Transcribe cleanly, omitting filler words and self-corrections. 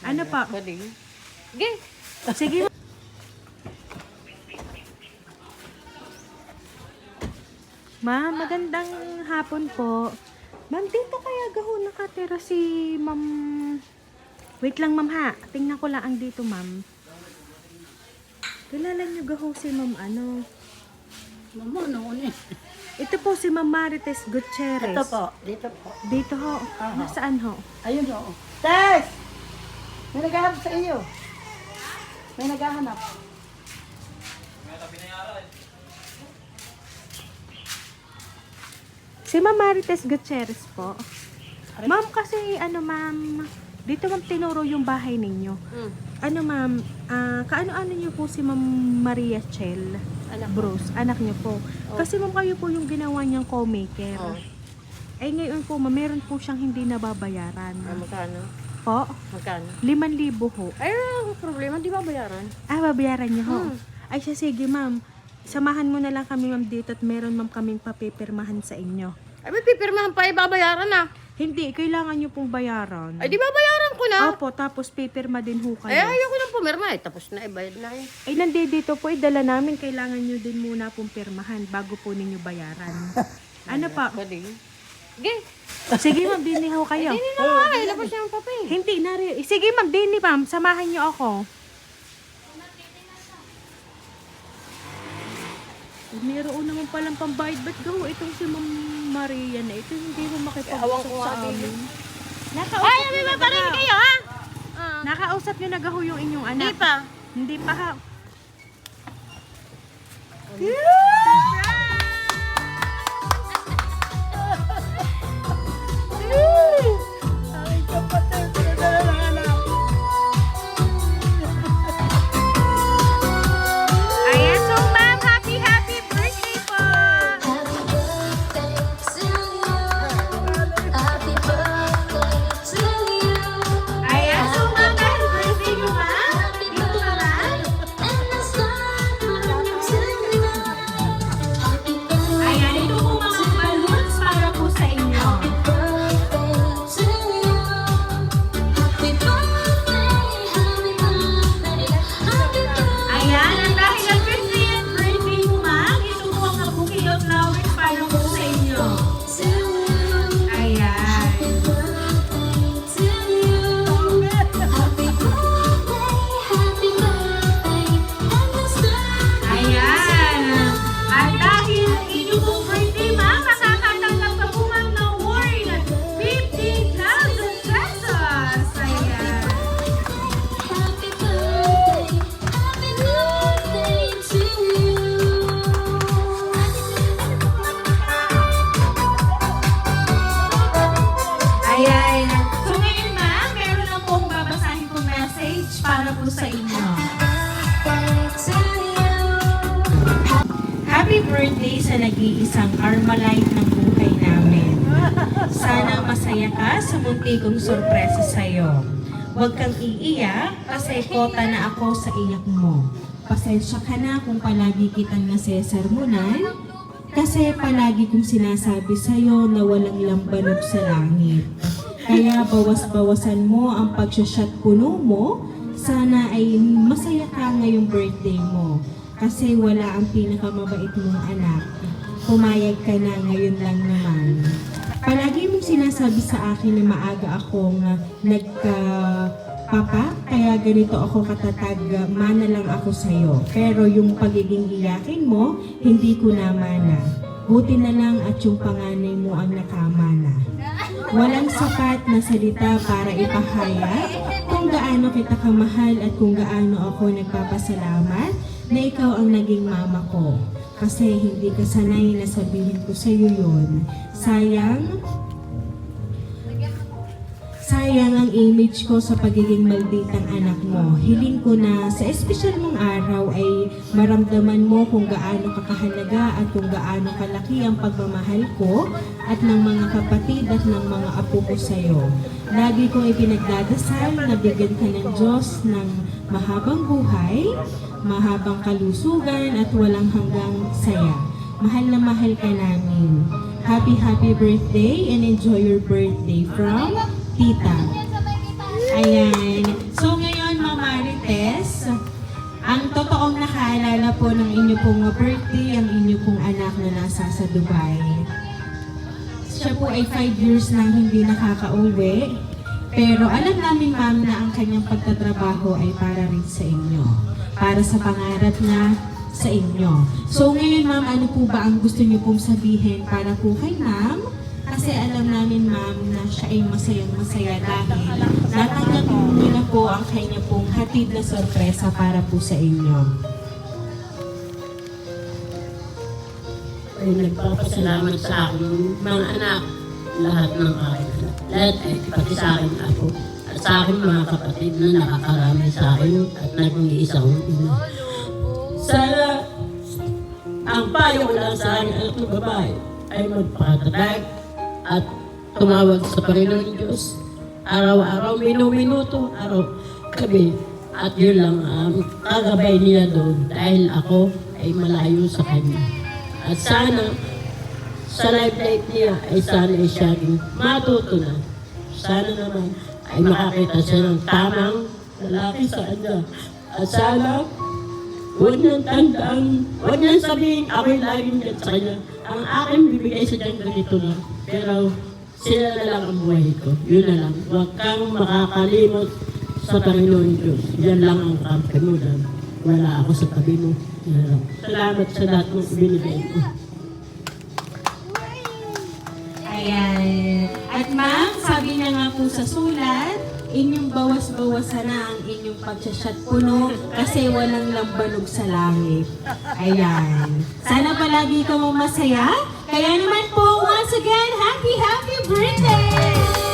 Ano pa? Pwede. Sige. Sige. Ma'am, magandang hapon po. Ma'am, dito kaya gaho nakatira si Ma'am... Wait lang, Ma'am, ha. Tingnan ko lang ang dito, Ma'am. Kilala niyo gaho si Ma'am ano? Mama, ano eh. Ito po si Ma'am Marites Gutierrez. Ito po. Dito po. Dito ho. Nasaan ho? Ayun o. Tess! May naghahanap sa iyo. May naghahanap. Si Ma'am Marites Gutierrez po. Ma'am, kasi ano ma'am, dito ma'am tinuro yung bahay ninyo. Ano ma'am, kaano-ano niyo po si Ma'am Maria Chel Anak ko. Bruce, anak niyo po. Kasi ma'am kayo po yung ginawa niyang co-maker. Oh. Ay ngayon po ma'am, meron po siyang hindi nababayaran. Magkano? Po, Magkano? 5,000 ho. Ay, ang problema, di ba bayaran? Babayaran niyo ho. Ay siya, sige ma'am. Samahan mo na lang kami ma'am dito at meron ma'am kaming papipirmahan sa inyo. Ay, may pipirmahan pa, babayaran na. Hindi, kailangan niyo pong bayaran. Ay, di ba bayaran ko na? Opo, tapos pipirma din ho kayo. Ay, ayoko nang pumirma eh. Tapos na, bayad na eh. Ay, nandito po, dala namin. Kailangan nyo din muna pong pirmahan bago po ninyo bayaran. Ano pa? Pwede. Sige. Sige ma'am, dini ho kayo. Hindi na nga, ilabas niya ang papel. Hindi, sige ma'am, dini ma'am, samahan nyo ako. Meron naman palang pambayad. Ba't gaho itong si Ma'am Maria na ito? Hindi mo makipag-usap sa amin. Ay, may maparin kayo ha? Nakausap nyo na gaho yung inyong Hindi anak. pa. Hindi pa ha. Ay, kapatid, pinadala ng anak. Ayan, so ma'am, happy birthday po! Ayan, so ma'am, dahil birthday nyo ma'am, dito ka ma'am. Ayan, ito po mga balloons para po sa inyo. Ayan, at dahil ang birthday mo ma'am, ito po ang bouquet of flowers para po sa inyo. Ayan. Ayan. At dahil inyo pong birthday ma'am, makakatanggap ka po ma'am ng award na 50,000 pesos. Ayan. Ayan. So ngayon ma'am, meron lang pong babasahin kong message para po sa inyo. Happy birthday sa nag-iisang Armalite ng buhay namin. Sana masaya ka sa munti kong sorpresa sa'yo. Huwag kang iiyak kasi kota na ako sa iyak mo. Pasensya ka na kung palagi kitang nasesermonan kasi palagi kong sinasabi sa'yo na walang lambanog sa langit. Kaya bawas-bawasan mo ang pagsasyat puno mo. Sana ay masaya ka ngayong birthday mo. Kasi wala ang pinakamabait mong anak. Pumayag ka na ngayon lang naman. Palagi mong sinasabi sa akin na maaga akong nagka-papa, kaya ganito ako katatag, mana lang ako sa'yo. Pero yung pagiging iyakin mo, hindi ko na mana. Buti na lang at yung panganay mo ang nakamana. Walang sapat na salita para ipahayag kung gaano kita kamahal at kung gaano ako nagpapasalamat na ikaw ang naging mama ko. Kasi hindi ka sanay na sabihin ko sa iyo yun. Sayang ang image ko sa pagiging malditang anak mo. Hiling ko na sa espesyal mong araw ay maramdaman mo kung gaano kakahalaga at kung gaano kalaki ang pagmamahal ko at ng mga kapatid at ng mga apo ko sa iyo. Lagi kong ipinagdadasal na bigyan ka ng Diyos ng mahabang buhay, mahabang kalusugan at walang hanggang saya. Mahal na mahal ka namin. Happy birthday and enjoy your birthday from Tita. Ayan. inyo pong birthday ang inyo pong anak na nasa sa Dubai. Siya po ay 5 years nang hindi nakaka-uwi. Pero alam namin ma'am na ang kanyang pagtatrabaho ay para rin sa inyo. Para sa pangarap na sa inyo. So ngayon ma'am, ano po ba ang gusto niyo pong sabihin para po kay ma'am? Kasi alam namin ma'am na siya ay masayang masaya dahil natanggap niyo na po ang kanya pong hatid na sorpresa para po sa inyo. Ay nagpapasalamat sa akin mga anak, lahat ng akin anak. Lahat ay pati sa akin ako. At sa akin mga kapatid na nakakarami sa akin at naging isang ina. Sana ang payo ko lang sa akin anak ng babae ay magpakatatag at tumawag sa Panginoon Diyos. Araw-araw, minuto, araw, gabi. At yun lang ang kagabay niya doon dahil ako ay malayo sa kanya. At sana, sa life niya ay sana ay siyang matuto na. Sana naman ay makakita siya ng tamang lalaki sa kanya. At sana, huwag niyang tandaan, huwag niyang sabihin ako'y laging dyan sa kanya. Ang akin bibigay sa dyan ganito lang. Pero sila na lang ang buhay ko. Yun na lang. Huwag kang makakalimot sa Panginoon Diyos. Yan lang ang kampi mo lang. Wala ako sa tabi mo. Yan lang. Salamat sa lahat ng binigay mo. Ayan. At ma'am, sabi niya nga po sa sulat, inyong bawas-bawasan na ang inyong pagsasyat puno kasi walang lambanog sa langit. Ayan. Sana palagi ka mo masaya. Kaya naman po, once again, happy birthday!